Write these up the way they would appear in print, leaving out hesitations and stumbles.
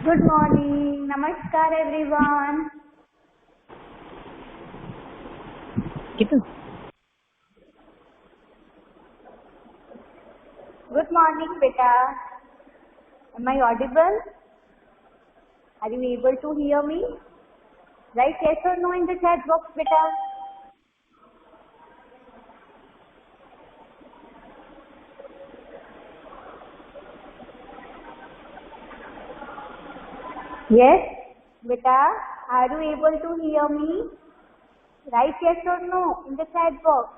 Good morning. Namaskar everyone. Good morning beta. Am I audible? Are you able to hear me? Write yes or no in the chat box beta. Yes beta. Are you able to hear me? Write yes or no in the chat box.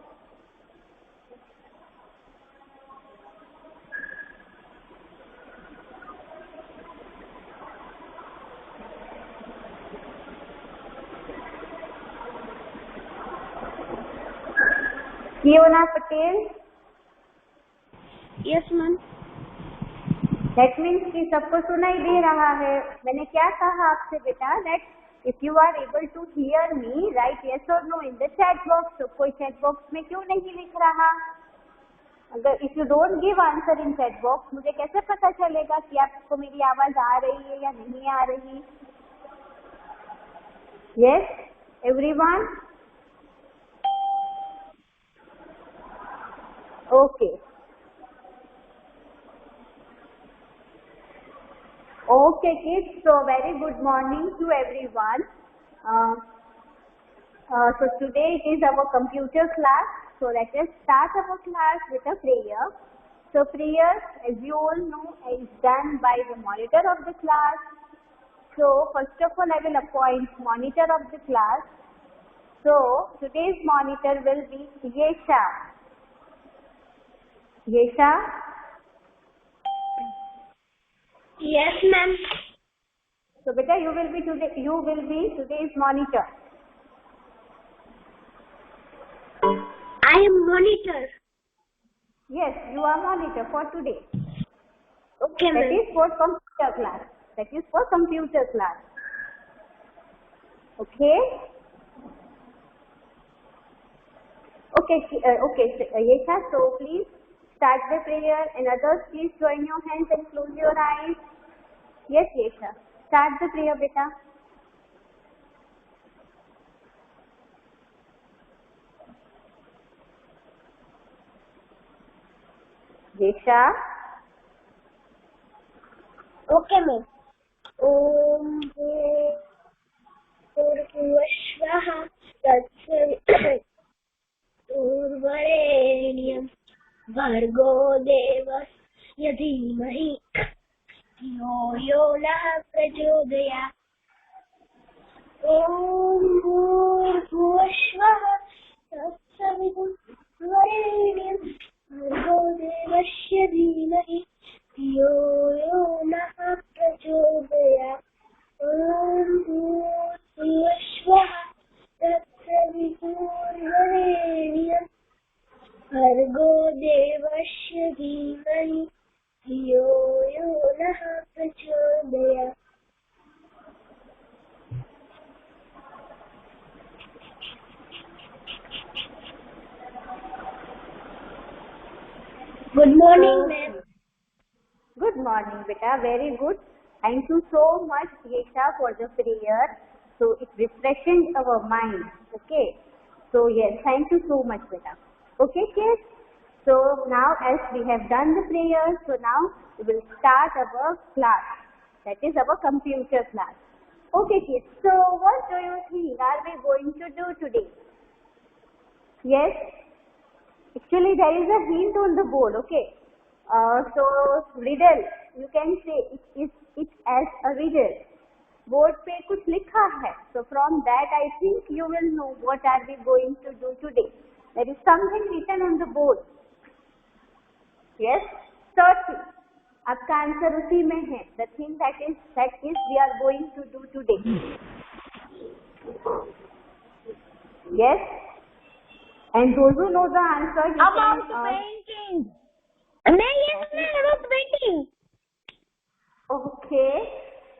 Fiona Patel. Yes ma'am. That means कि सबको सुनाई दे रहा है। मैंने क्या कहा आपसे बेटा? That if you are able to hear me, write yes or no in the chat box. तो कोई chat box में क्यों नहीं लिख रहा? अगर if you don't give answer in chat box, मुझे कैसे पता चलेगा कि आपको मेरी आवाज आ रही है या नहीं आ रही? Yes, everyone. Okay. Okay kids, so very good morning to everyone. So today it is our computer class. So let us start our class with a prayer. So prayer, as you all know, is done by the monitor of the class. So first of all I will appoint monitor of the class. So today's monitor will be Yesha. Yesha? Yes ma'am. So beta, you will be today's monitor. I am monitor. Yes, you are monitor for today. Okay That ma'am. is for computer class. That is for computer class. Okay? Okay, Yesha, so please start the prayer and others please join your hands and close your eyes. Yes, Yesha. Start the prayer, beta. Yesha? Okay ma'am. ओम भूर्भुवस्वः तत्सवितुर्वरेण्यं भर्गो देवस्य धीमहि धियो यो नः प्रचोदयात्। ओम भूर्भुवस्वः तत्सवितुर्वरेण्यं भर्गो देवस्य धीमहि धियो यो नः प्रचोदयात्। ओम भूर्भुवस्वः तत्सवितुर्वरेण्यं भर्गो देवस्य धीमहि धियो यो नः प्रचोदयात्। Good morning ma'am. Good morning, beta. Very good. Thank you so much, Yesha, for the prayer. So it refreshes our mind. Okay. So yes, thank you so much, beta. Okay, kids. So now, as we have done the prayer, so now we will start our class. That is our computer class. Okay, kids. So what do you think are we going to do today? Yes. Actually, there is a hint on the board. Okay. So riddle, you can say it as a riddle. Board पे कुछ लिखा है. So from that I think you will know what are we going to do today. There is something written on the board. Yes, search. आपका answer उसी में है. The thing that is we are going to do today. Yes. And those who know the answer, you About can. painting. Yes, about painting.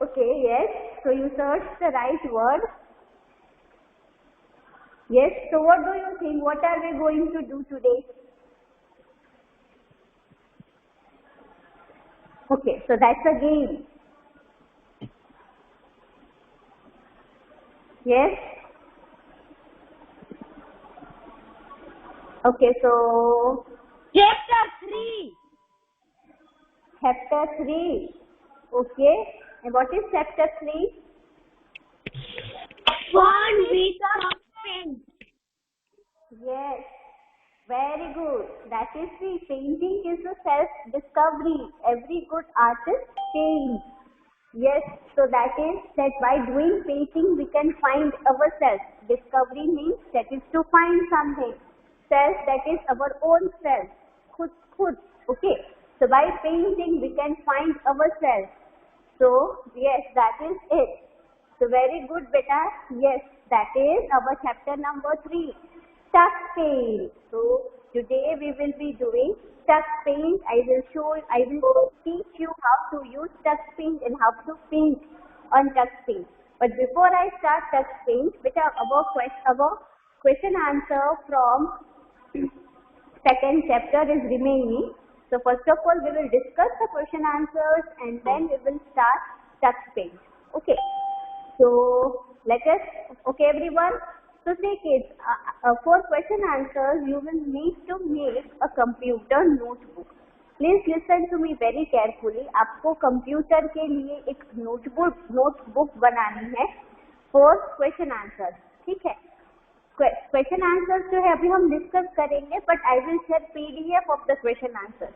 Okay, yes. So you search the right word. Yes, so what do you think? What are we going to do today? Okay, so that's a game. Yes. Okay, so Chapter 3. chapter 3. Okay. And what is chapter 3? Fun with suspense. Yes. Very good. That is the painting is a self-discovery. Every good artist paints. Yes. So that is that by doing painting we can find ourselves. Discovery means that is to find something. Self, that is our own self. Khud. Okay. So by painting we can find ourselves. So yes, that is it. So very good, beta. Yes, that is our chapter number 3. Tuck paint. So today we will be doing tuck paint. I will teach you how to use tuck paint and how to paint on tuck paint. But before I start tuck paint, beta, our question answer from second chapter is remaining. So first of all, we will discuss the question answers and then we will start tuck paint. Okay. So let us, okay everyone. So say kids, for question answers, you will need to make a computer notebook. Please listen to me very carefully. आपको computer के लिए एक notebook बनानी है for question answers. ठीक है? Question answers जो है अभी हम डिस्कस करेंगे, but I will share PDF of the question answer.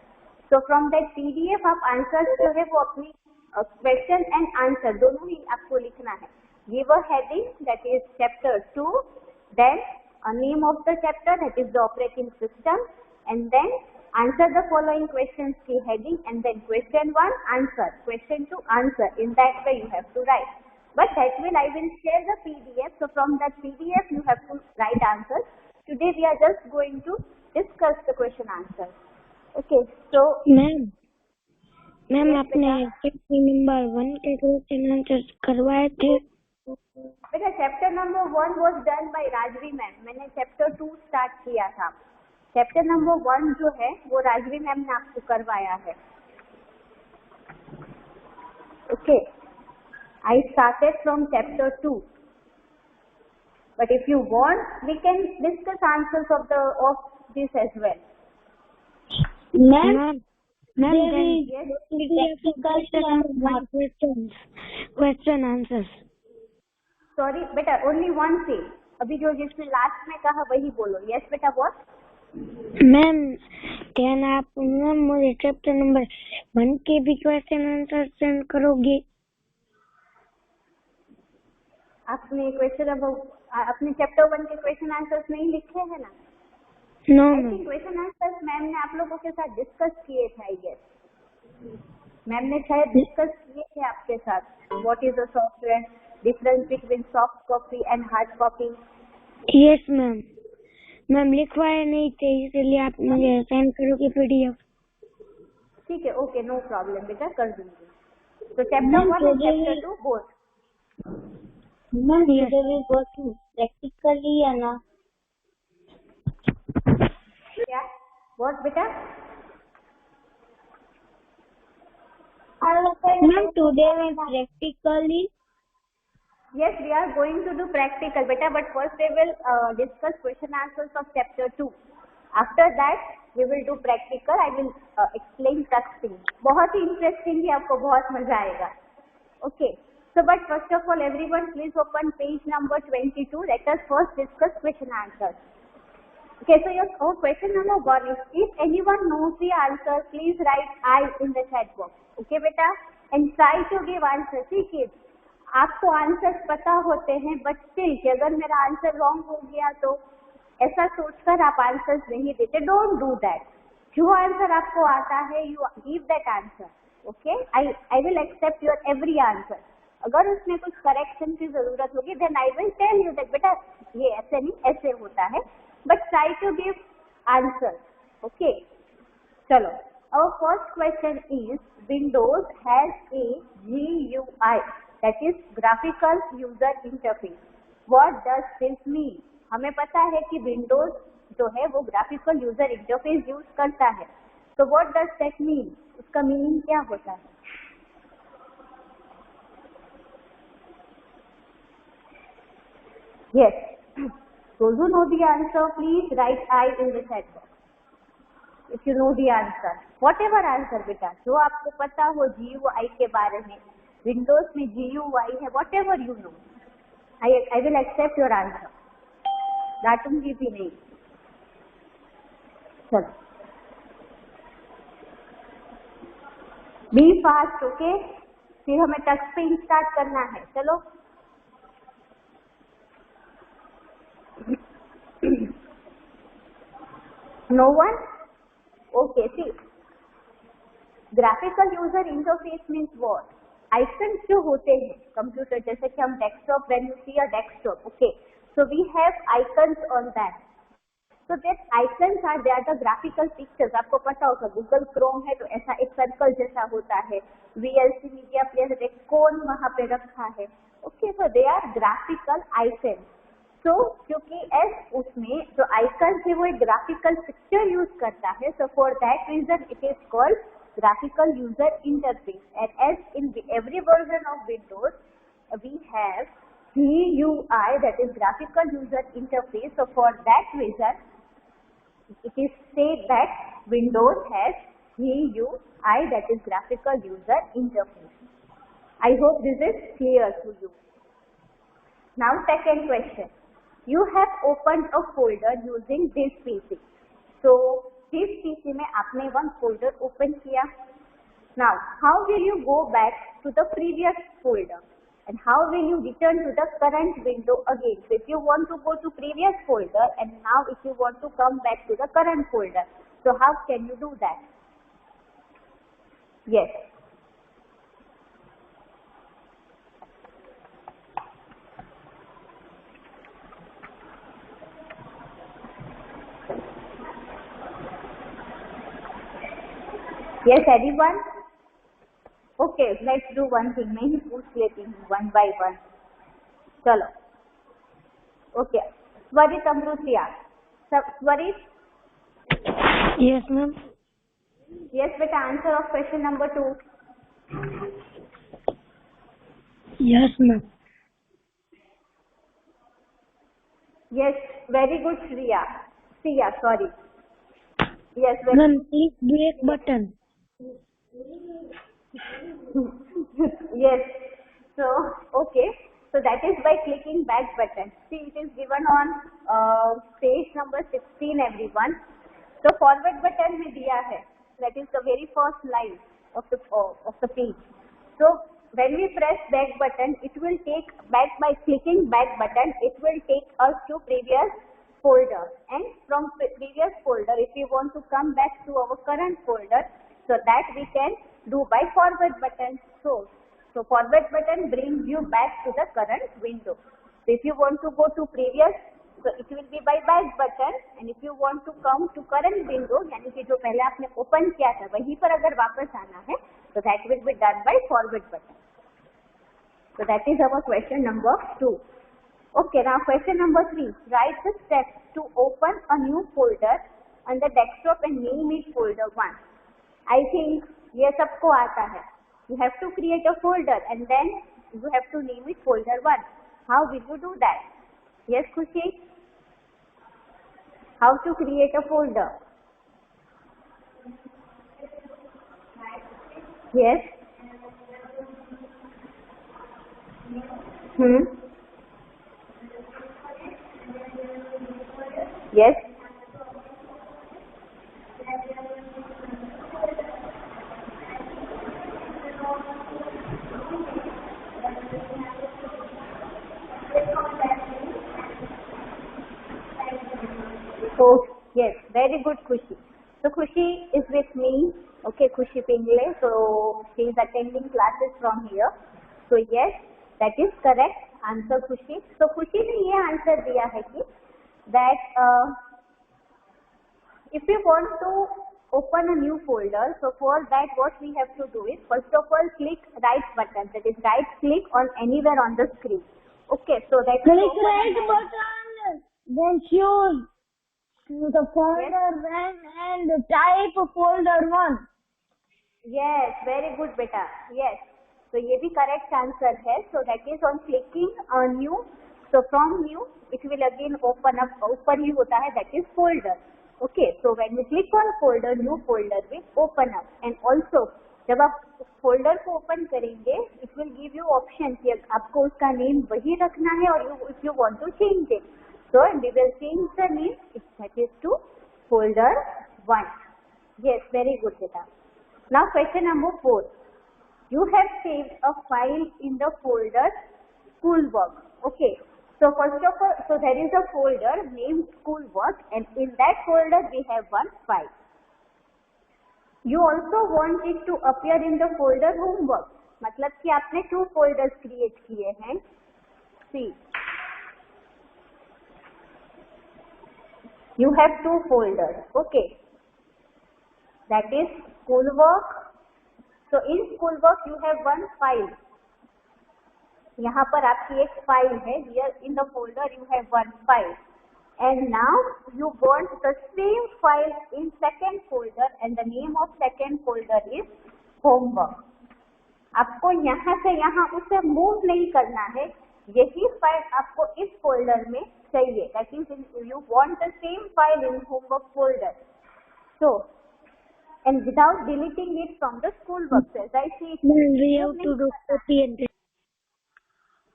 So from that PDF आप आंसर्स जो है वो अपनी क्वेश्चन एंड आंसर दोनों ही आपको लिखना है. Give a heading that is chapter 2, then a name of the chapter that is the operating system, and then answer the following questions की heading, and then question 1 answer, question 2 answer. In that way you have to write. But that will I will share the PDF. So from that PDF you have to write answers. Today we are just going to discuss the question answers. Okay. So ma'am आपने chapter number 1 के question answer करवाए थे. बेटा chapter number 1 was done by Rajvi ma'am. मैंने chapter 2 start किया था. Chapter number 1 जो है वो राजवी मैम ने आपको करवाया है. Okay. I started from chapter 2. But if you want, we can discuss answers of this as well. Ma'am, yes. Question answers. Sorry, बेटा only one thing. अभी जो जिसने लास्ट में कहा वही बोलो. Yes बेटा what? मैम क्या आप मैम मुझे चैप्टर नंबर 1 के भी क्वेश्चन आंसर सेंड करोगे? आपने क्वेश्चन अपने चैप्टर 1 के क्वेश्चन आंसर्स नहीं लिखे हैं ना? No. I think question answers ma'am ने आप लोगों के साथ डिस्कस किए थे. आई गेस मैम ने शायद डिस्कस किए थे आपके साथ. What is the software, difference between soft copy and hard copy. Yes ma'am. Ma'am लिखवाए नहीं थे इसलिए आप मुझे सेंड करोगे पीडीएफ? ठीक है. ओके नो प्रॉब्लम बेटा, कर दूंगी. तो चैप्टर 1 और चैप्टर 2 बोथ. मैम ये भी बहुत प्रैक्टिकली है ना? क्या व्हाट बेटा? Ma'am today we practically. Yes, we are going to do practical beta, but first we will discuss question answers of chapter 2. After that we will do practical. I will explain tuck paint. बहुत ही interesting है, आपको बहुत मजा आएगा. Okay. So but first of all everyone please open page number 22. Let us first discuss question answers. Okay, so your question number 1 is, if anyone knows the answer please write I in the chat box. Okay beta, and try to give answer. See kids, आपको answer पता होते हैं but still कि अगर मेरा answer wrong हो गया तो ऐसा सोचकर आप आंसर्स नहीं देते. Don't do that. जो आंसर आपको आता है you give that answer. Okay, I will accept your every answer. अगर उसमें कुछ करेक्शन की जरूरत होगी then I will tell you that बेटा ये ऐसे नहीं ऐसे होता है, but try to give answer. Okay, चलो. Our first question is, Windows has a GUI, that is Graphical User Interface. What does this mean? हमें पता है कि Windows जो है वो Graphical User Interface यूज करता है. तो what does that mean? उसका मीनिंग क्या होता है? Yes. Those who know the answer, please write I in the chat box. If you know the answer, whatever answer बेटा, जो आपको पता हो GUI के बारे में, Windows में GUI है, whatever you know, I will accept your answer. डांटूंगी भी नहीं. चलो. Be fast, okay? फिर हमें टच पेन स्टार्ट करना है. चलो. No one? Okay, see. Graphical user interface means what? Icons जो होते हैं कंप्यूटर, जैसे कि हम desktop, when you see a desktop, okay, so we have icons on that. So that icons are there the graphical pictures. आपको पता होगा Google Chrome है तो ऐसा एक सर्कल जैसा होता है, VLC मीडिया प्लेयर एक कोन वहाँ पे रखा है. Okay, so they are graphical icons. तो क्योंकि एस उसमें जो आइकन है वो एक ग्राफिकल पिक्चर यूज करता है, so for that reason it is called graphical user interface. And as in every version of Windows we have GUI, that is graphical user interface. So for that reason it is said that Windows has GUI, that is graphical user interface. I hope this is clear to you. Now second question. You have opened a folder using this PC. So this PC में आपने one folder open किया. Now how will you go back to the previous folder and how will you return to the current window again? So if you want to go to previous folder and now if you want to come back to the current folder, so how can you do that? Yes. Yes, everyone? Okay, let's do one thing. मैं ही पूछ लेती हूँ one by one. चलो. Okay. Swarit Amrutia. Swarit? Yes, ma'am. Yes, beta, answer of question number 2. Yes, ma'am. Yes, very good, Shriya. Shriya, sorry. Yes, very Ma'am, click break button. Yes. So, okay. So that is by clicking back button. See, it is given on page number 16, everyone. So forward button में दिया है. That is the very first line of the page. So when we press back button, it will take back by clicking back button. It will take us to previous folder, and from previous folder, if we want to come back to our current folder, so that we can do by forward button. So forward button brings you back to the current window. So if you want to go to previous, so it will be by back button, and if you want to come to current window, यानी कि जो पहले आपने open किया था वहीं पर अगर वापस आना है, so that will be done by forward button. So that is our question number 2. Okay, now question number 3. Write the steps to open a new folder on the desktop and name it folder 1. I think ये सबको आता है. You have to create a folder and then you have to name it folder 1. How will you do that? Yes, Khushi? How to create a folder? Yes? Yes? Oh, yes, very good, Khushi. So Khushi is with me. Okay, Khushi Pingle. So she is attending classes from here. So yes, that is correct answer, Khushi. So Khushi ने ये answer दिया है कि that if you want to open a new folder, so for that what we have to do is first of all click right button, that is right click on anywhere on the screen. Okay, so that click right button, then choose the folder and type folder 1. Yes, very good beta. Yes, so ये भी correct answer है. So that is on clicking a new So from new it will again open up, ऊपर ही होता है, that is folder. Okay, so when you click on folder, new folder will open up. And also जब आप folder को open करेंगे it will give you option कि आपको उसका नेम वही रखना है और if you want to change it, so we will change the name, that is to folder 1. Yes, very good beta. Now question number 4. You have saved a file in the folder schoolwork. Okay, so first of all, so there is a folder named schoolwork, and in that folder we have one file. You also want it to appear in the folder homework. मतलब कि आपने 2 folders create किए हैं. See, you have 2 folders. Okay, that is schoolwork. So in schoolwork you have one file. यहाँ पर आपकी एक file है. Here in the folder you have one file, and now you want the same file in second folder, and the name of second folder is homework. आपको यहाँ से यहाँ उसे मूव नहीं करना है, यही फाइल आपको इस फोल्डर में चाहिए. That is, you want the same file in homework folder. So, and without deleting it from the schoolwork, as I see it, we have to do copy and paste.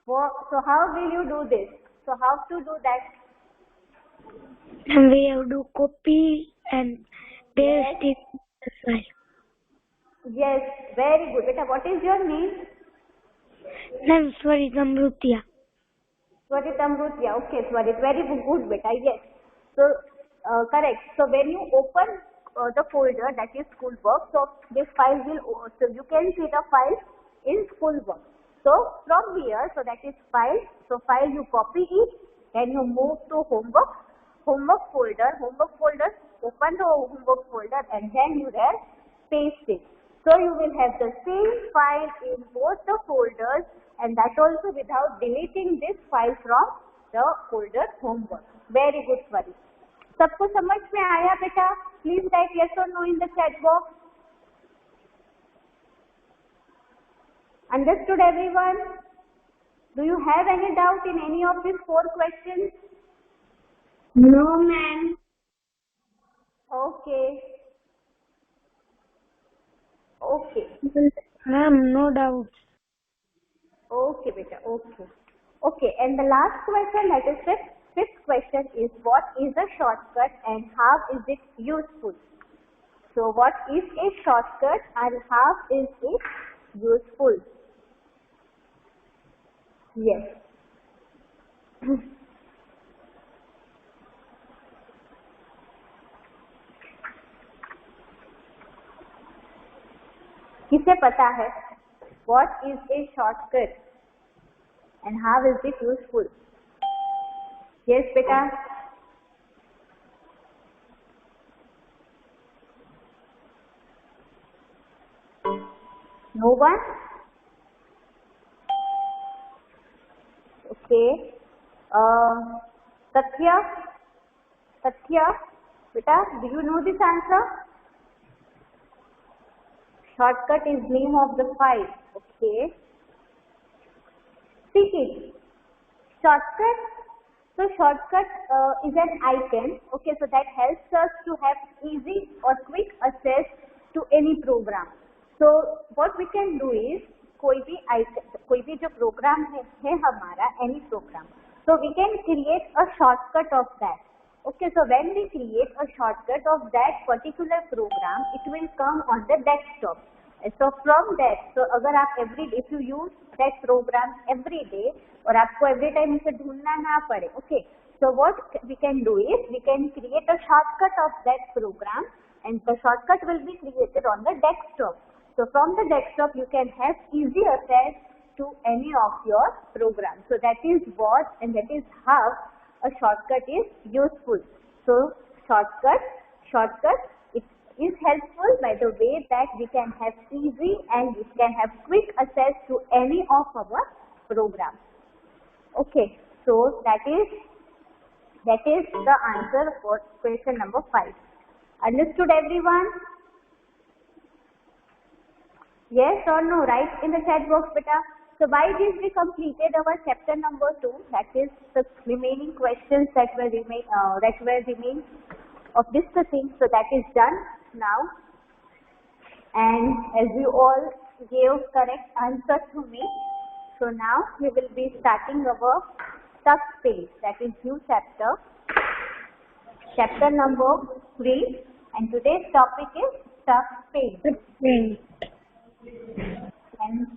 So how will you do this? So how to do that? And we have to copy and paste it in the file. Yes, very good. Beta, what is your name? I'm Swarit Amrutia. Swarit Amrutia. Okay, Swarit, very good beta. Yes. So correct. So when you open the folder, that is schoolwork, so this file will, so you can see the file in schoolwork. So from here, so that is file, so file you copy it, then you move to homework folder, open the homework folder, and then you there paste it. So you will have the same file in both the folders, and that also without deleting this file from the folder homework. Very good, Swarit. सबको समझ में आया बेटा? Please write yes or no in the chat box. Understood everyone? Do you have any doubt in any of these 4 questions? No, ma'am. Okay. Okay. Ma'am, no doubt. Okay beta, okay. Okay, and the last question, that is fifth question, is what is a shortcut and how is it useful? So what is a shortcut and how is it useful? Yes. किसे पता है what is a shortcut and how is it useful? Yes beta. No one? Okay. Satya, beta, do you know this answer? Shortcut is name of the file. Okay. Speak it. Shortcut. So shortcut is an icon. Okay, so that helps us to have easy or quick access to any program. So what we can do is कोई भी जो program है हमारा, any program, so we can create a shortcut of that. Okay, so when we create a shortcut of that particular program, it will come on the desktop. So from that, so अगर आप if you use that program every day और आपको every time इसे ढूंढना ना पड़े, okay, so what we can do is we can create a shortcut of that program, and the shortcut will be created on the desktop. So from the desktop you can have easy access to any of your programs. So that is what, and that is how a shortcut is useful. So shortcut, it is helpful by the way that we can have easy and we can have quick access to any of our programs. Okay, so that is the answer for question number 5. Understood everyone? Yes or no? Write in the chat box beta. So by this we completed our chapter number 2. That is the remaining questions that were remain of discussing. So that is done now. And as you all gave correct answer to me, so now we will be starting our tuck pain. That is new chapter. Chapter number 3. And today's topic is tuck pain. And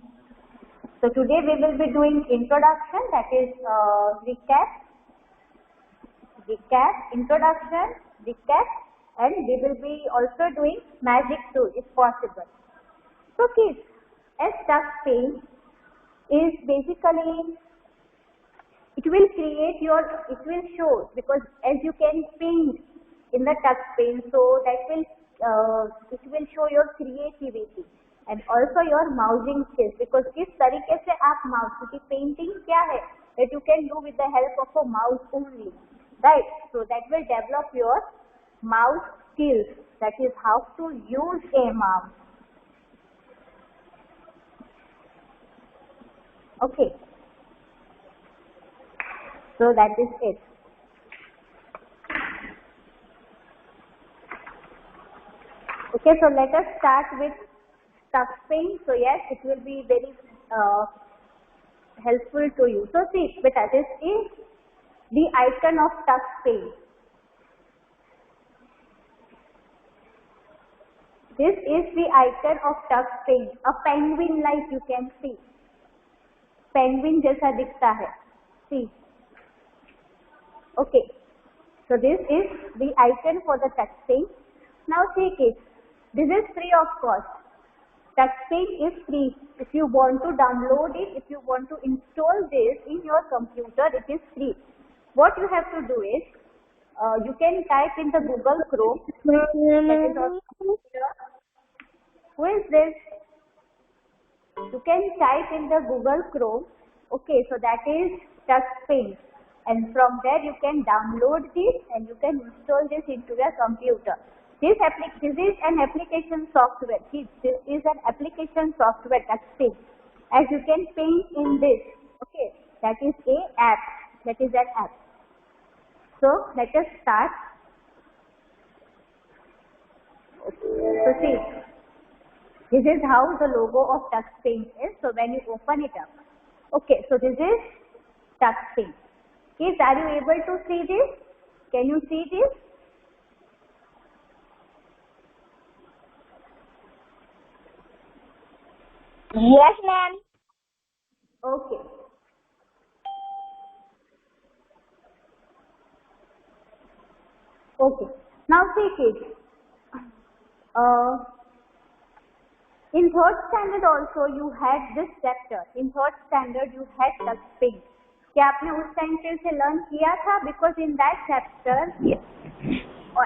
so today we will be doing introduction, that is introduction, recap, and we will be also doing magic too if possible. So kids, as tuck pain is basically, it will show, because as you can paint in the tuck pain, so that it will show your creativity and also your mousing skills, because किस तरीके से आप mouse, क्योंकि painting क्या है, that you can do with the help of a mouse only, right? So that will develop your mouse skills, that is how to use a mouse. Okay, so that is it. Okay, so let us start with tuck pain. So yes, it will be very helpful to you. So see, beta, this is the icon of tuck pain. This is the icon of tuck pain. A penguin, like you can see. Penguin जैसा दिखता है. See. Okay. So this is the icon for the tuck pain. Now see kids, this is free of cost. Tuck pain is free. If you want to download it, if you want to install this in your computer, it is free. What you have to do is, you can type in the Google Chrome. That is also here. Who is this? You can type in the Google Chrome. Okay, so that is tuck pain. And from there you can download this and you can install this into your computer. This is an application software. This is an application software, tuck pain. As you can paint in this. Okay, that is a app. That is an app. So let us start. Okay. So see, this is how the logo of tuck pain is. So when you open it up. Okay, so this is tuck pain. Kids, are you able to see this? Can you see this? Yes, ma'am. Okay. Okay. Now see kids. In third standard also you had this chapter. In third standard you had tuck pain. क्या आपने उस time पे से learn किया था? Because in that chapter, Yes.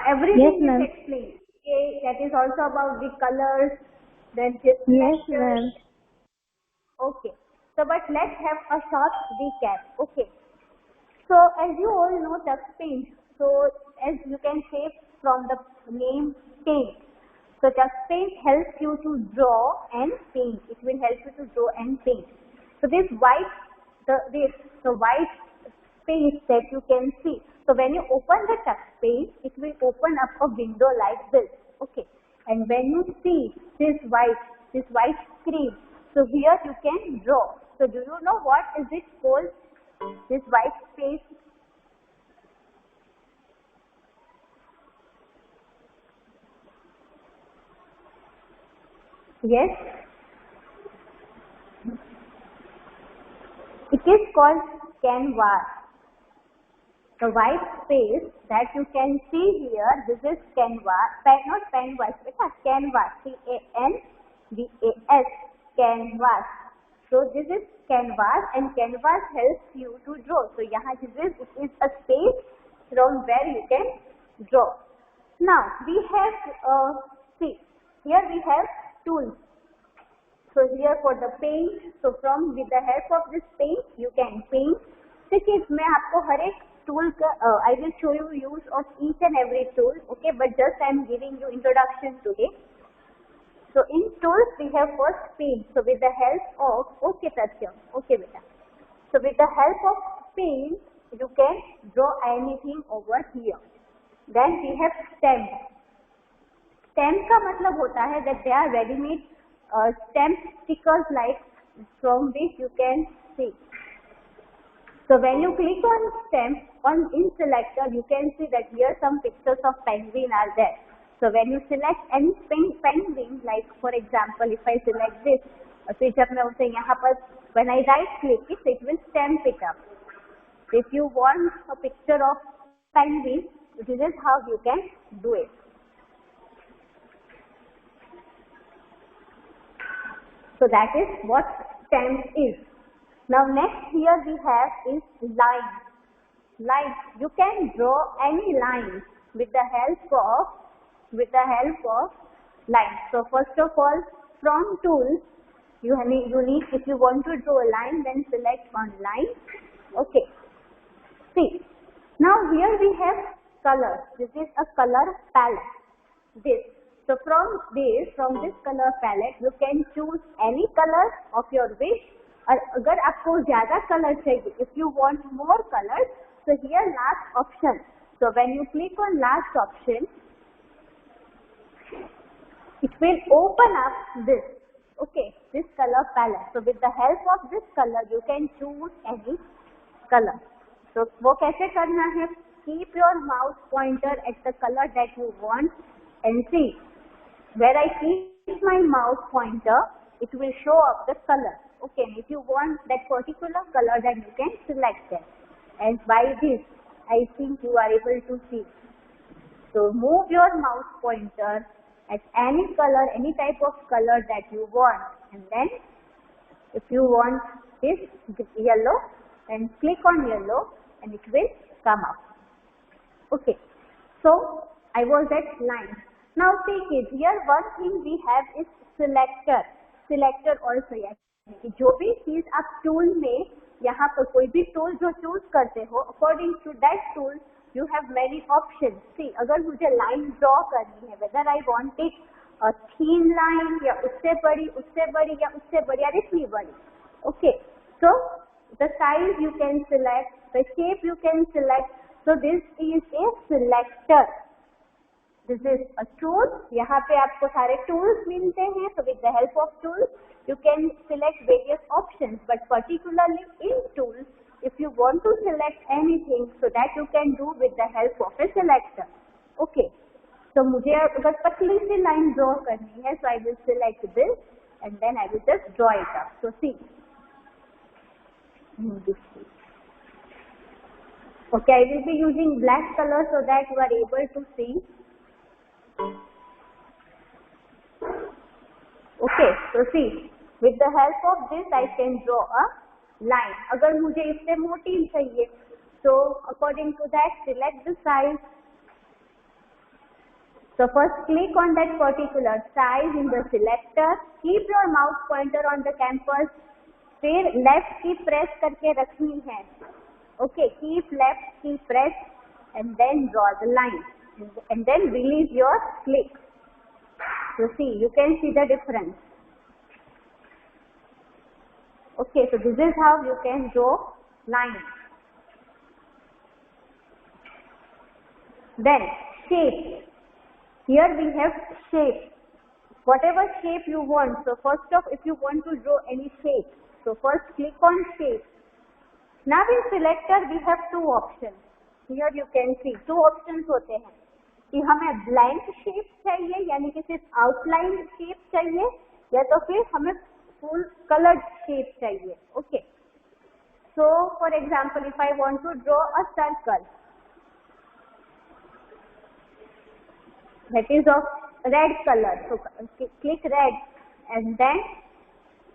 everything Yes, is explained. Okay, that is also about the colors. Then this Yes, ma'am. Okay. So, but let's have a short recap. Okay. So, as you all know, tuck paint. So, as you can say from the name paint. So, tuck paint helps you to draw and paint. It will help you to draw and paint. So, this white, the white space that you can see. So, when you open the tuck paint, it will open up a window like this. Okay. And when you see this white screen, so here you can draw. So do you know what is it called? This white space. Yes. It is called canvas. The white space that you can see here, this is canvas. Not canvas, it's a canvas. C-A-N-V-A-S. Canvas. So this is canvas, and canvas helps you to draw. So यहाँ it is a space from where you can draw. Now we have see, here we have tools. So here for the paint, so with the help of this paint you can paint. देखिए मैं आपको हर एक tool का I will show you use of each and every tool. Okay, but just I am giving you introduction today. So in tools we have first pen. So with the help of okay Satyam, okay beta. So with the help of pen you can draw anything over here. Then we have stamp. Stamp का मतलब होता है that they are ready-made stamp stickers like from which you can see. So when you click on stamp in selector, you can see that here some pictures of penguin are there. So when you select any penguin, like for example, if I select this, फिर जब मैं उसे यहाँ पर when I right click it will stamp it up. If you want a picture of penguin, this is how you can do it. So that is what stamp is. Now next here we have is line. Line. You can draw any line with the help of line. So first of all, from tools, you need if you want to draw a line, then select on line. Okay. See. Now here we have colors. This is a color palette. This. So from this color palette, you can choose any color of your wish. और अगर आपको ज़्यादा colour चाहिए, if you want more colors, so here last option. So when you click on last option, it will open up this. Okay, this color palette. So with the help of this color, you can choose any color. So वो कैसे करना है? Keep your mouse pointer at the color that you want and see. Where I keep my mouse pointer, it will show up the color. Okay, and if you want that particular color, then you can select it. And by this, I think you are able to see. So move your mouse pointer at any color, any type of color that you want. And then, if you want this yellow, then click on yellow and it will come up. Okay, so I was at line. Now see kids, here one thing we have is selector. Selector also, yes. कि जो भी चीज आप tool में यहाँ पर कोई भी टूल जो चूज करते हो, according to that tool you have many option. See अगर मुझे लाइन ड्रॉ करनी है, whether I want it thin line या उससे बड़ी या उससे बड़ी या इतनी बड़ी. Okay, so the size you can select, the shape you can select. So this is a selector. This is a tool. यहाँ पे आपको सारे टूल्स मिलते हैं. So with the help of tools you can select various options, but particularly in tools, if you want to select anything, so that you can do with the help of a selector. Okay, so मुझे अगर पतली सी line draw करनी है, so I will select this and then I will just draw it up. So see, okay, I will be using black color so that you are able to see. Okay, so see, with the help of this I can draw a line. अगर मुझे इससे मोटी चाहिए, so according to that select the size. So first click on that particular size in the selector. Keep your mouse pointer on the canvas. फिर left की press करके रखनी है. Okay, keep left key press and then draw the line and then release your click. So see, you can see the difference. Okay, so this is how you can draw lines. Then shape. Here we have shape. Whatever shape you want. So first off, if you want to draw any shape, so first click on shape. Now in selector we have two options. Here you can see two options होते हैं कि हमें blank shape चाहिए, यानी कि सिर्फ outline shape चाहिए, या तो फिर हमें फुल कलर्ड शेप चाहिए. Okay, so for example if I want to draw a circle that is of red color, so click red and then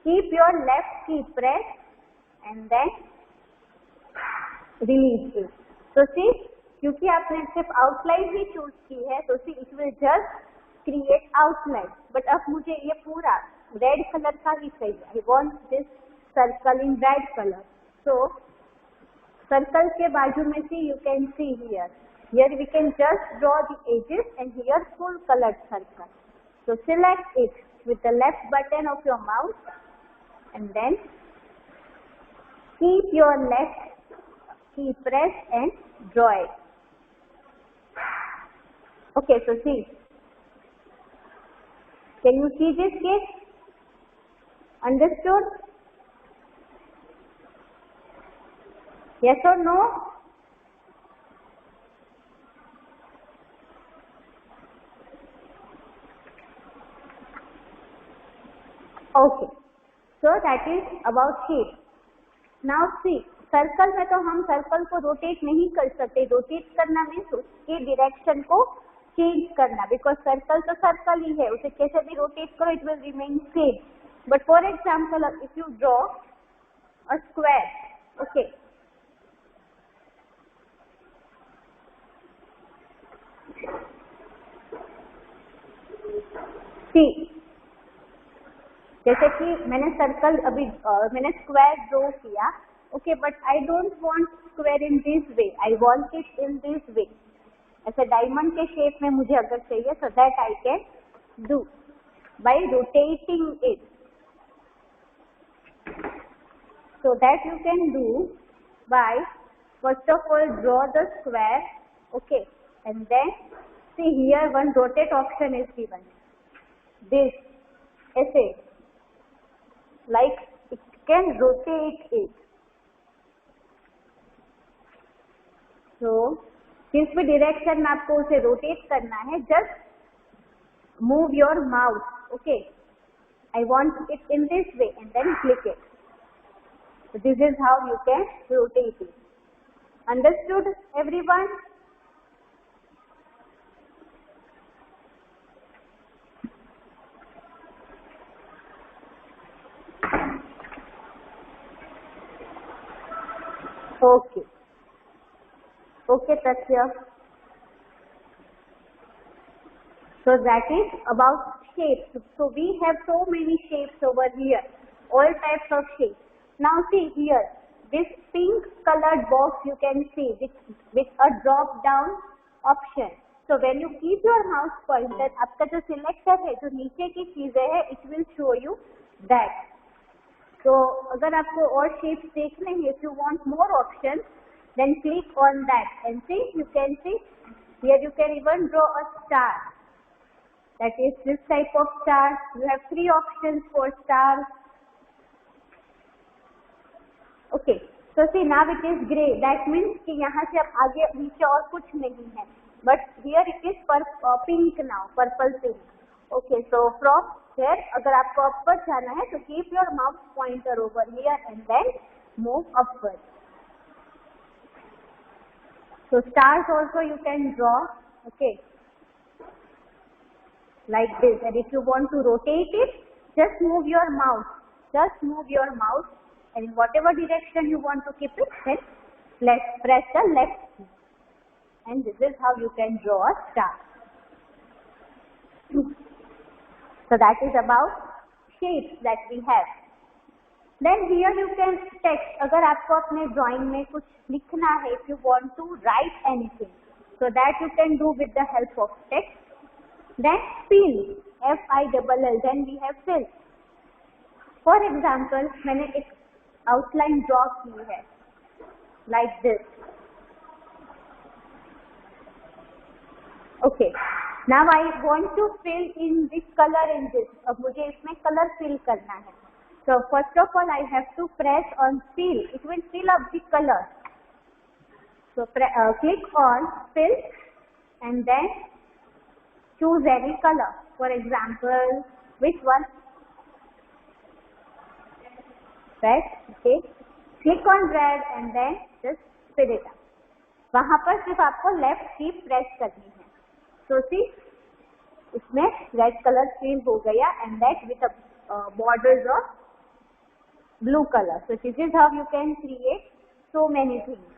keep your left key pressed and then release it. So see, क्योंकि आपने सिर्फ outline ही choose की है, तो see it will just create outline. But अब मुझे ये पूरा रेड कलर का ही चाहिए. I want this circle in red colour. So circle के बाजू में see you can see here we can just draw the edges and here full coloured circle. So select it. with the left button of your mouse, and then keep your left key pressed and draw it. Okay, so see. Can you see this case? Understood? Yes or no? Okay. So that is about shape. Now see, circle में तो हम circle को rotate नहीं कर सकते. Rotate करना means उसके direction को चेंज करना, बिकॉज सर्कल तो सर्कल ही है, उसे कैसे भी रोटेट करो it will remain same. But for example if you draw a square, okay, see, जैसे कि मैंने सर्कल अभी मैंने स्क्वायर ड्रॉ किया, okay, but I don't want square in this way, I want it in this way. ऐसे diamond के shape में मुझे अगर चाहिए, so that I can do by rotating it. So that you can do by first of all draw the square, okay, and then see here one rotate option is given. This ऐसे like it can rotate it. So जिस भी direction में आपको उसे rotate करना है, just move your mouse, okay, I want it in this way and then click it. This is how you can rotate it. Understood everyone? Okay. Okay, Tatya. So that is about shapes. So we have so many shapes over here, all types of shapes. Now see here, this pink colored box you can see with a drop down option. So when you keep your mouse pointer, आपका जो selector है, जो नीचे की चीजें है, it will show you that. तो अगर आपको और शेप्स देखने हैं, if you want more options, then click on that and see, you can see here you can even draw a star. That is this type of star. You have 3 options for stars. Okay, so see now it is grey. That means कि यहाँ से अब आगे नीचे और कुछ नहीं है. But here it is pink now, purple pink. Okay, so from here अगर आपको upward जाना है तो keep your mouse pointer over here and then move upward. So stars also you can draw, okay, like this. And if you want to rotate it, just move your mouse. Just move your mouse, and in whatever direction you want to keep it, then press the left key. And this is how you can draw a star. So that is about shapes that we have. Then here you can text. अगर आपको अपने drawing में कुछ लिखना है, if you want to write anything, so that you can do with the help of text. Then fill, F-I-L-L. Then we have fill. For example, मैंने एक outline draw की है, like this. Okay. Now I want to fill in this color in this. अब मुझे इसमें color fill करना है. So first of all I have to press on fill. It will fill up the color. So click on fill and then choose any color. For example, which one? Red. Okay. Click on red and then just fill it up. वहाँ पर सिर्फ आपको left key press करनी है. So see, इसमें red color fill हो गया and that with a borders of blue color. So this is how you can create so many things.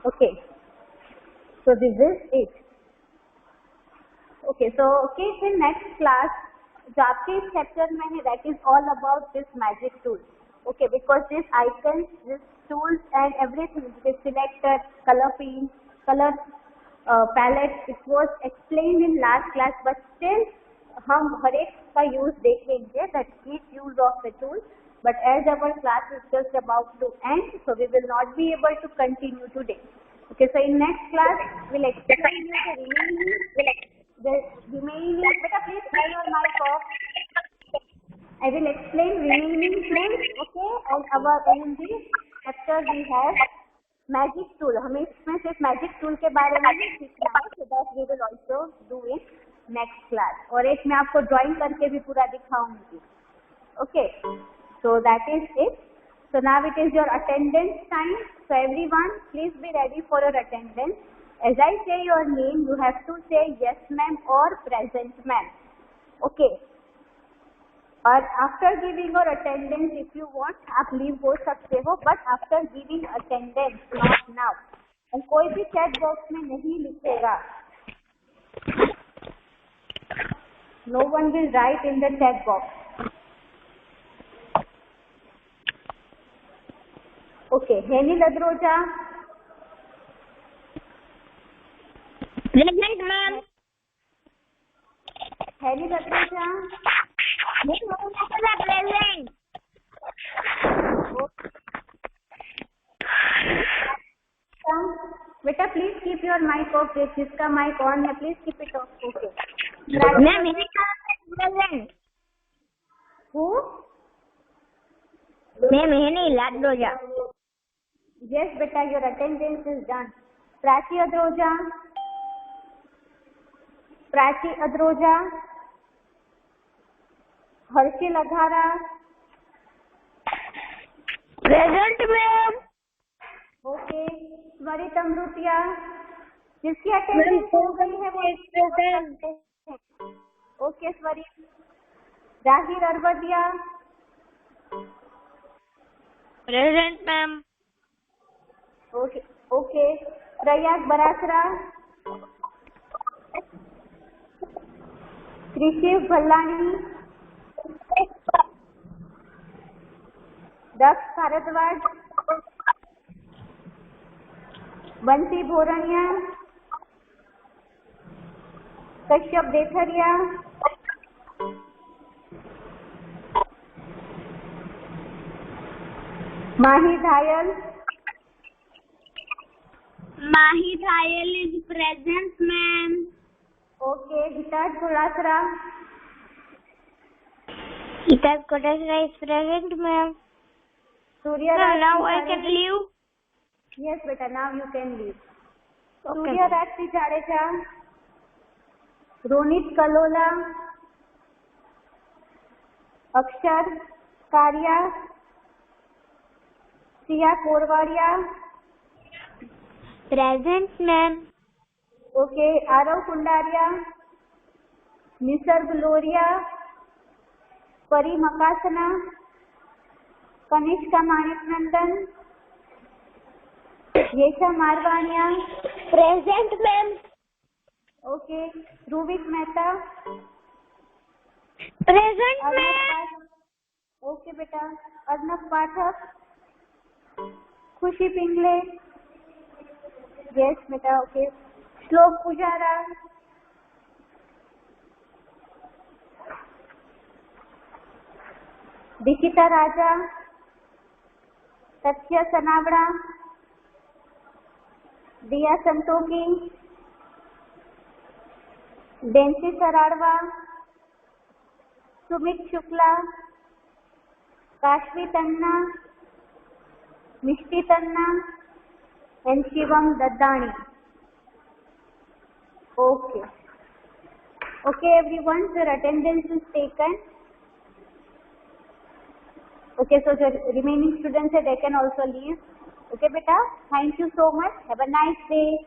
Okay. So this is it. Okay. So okay, in next class, जो आपके इस chapter में है, that is all about this magic tool. Okay, because this icons, this tools and everything, this selector, color pin, color palette it was explained in last class, but still हम हर एक का use देख लेंगे, that each use of the tool. But as our class is just about to end, so we will not be able to continue today. Okay, so in next class we'll explain you the remaining. Beta, please turn your mic off. I will explain remaining tools. Okay, and our in this chapter we have magic tool. हमें इसमें सिर्फ magic tool के बारे में ही सीखना है, so that we will also do in next class. और एक मैं आपको ड्राइंग करके भी पूरा दिखाऊंगी. Okay, so that is it. So now it is your attendance time. So everyone, please be ready for your attendance. As I say your name, you have to say yes ma'am or present ma'am. Okay. और after giving और attendance if you want आप leave हो सकते हो, but after giving attendance, not now. और कोई भी chat box में नहीं लिखेगा. No one will write in the chat box. Okay, Heni Ladroja. Present ma'am. Heni Ladroja. Present. बेटा please keep your mic off. जिसका माइक ऑन है please keep it off. Okay ma'am present. Who? Ma'am Heni Ladroja. Yes, beta, your attendance is done. Prachi Adroja. Prachi Adroja. Harshil Aghara. Present ma'am. Okay. Swarit Amrutia. जिसकी अटेंडेंस हो गई है वो present. Okay Swarit. Rahir Arvadiya. Present ma'am. Okay okay. Prayag Barasara. Trishiv Bhallani. Daksh Bhardwaj. Bansi Bhorniya. Kashyap Dethariya. Mahi Dhayal. Mahi Dhayal is present ma'am. Okay. Hitaj Ghodasara. Hitaj Ghodasara is present ma'am. Surya now I can leave. Yes बेटा, now you can leave. Surya Ratri Jadeja. Ronit Kalola. Akshar Kariya. Siya Korvadiya. Present ma'am. Okay. Aarav Kundariya. Nisarg Loriya. Pari Makasana. Kanishka Manik Nandan. Yesha Marvaniya. Present ma'am. Okay. Ruvik Mehta. Present ma'am. Okay बेटा. अर्नब पाठक. खुशी Pingle. Yes बेटा. Okay. श्लोक पुजारा. दीक्षिता राजा. सत्य सनावड़ा. दिया संतोखी. डेंसी सराड़वा. सुमित शुक्ला. काशवी तन्ना. मिष्टी तन्ना and Shivam Daddani. Okay. Okay everyone, so your attendance is taken. Okay, so the remaining students, they can also leave. Okay beta, thank you so much. Have a nice day.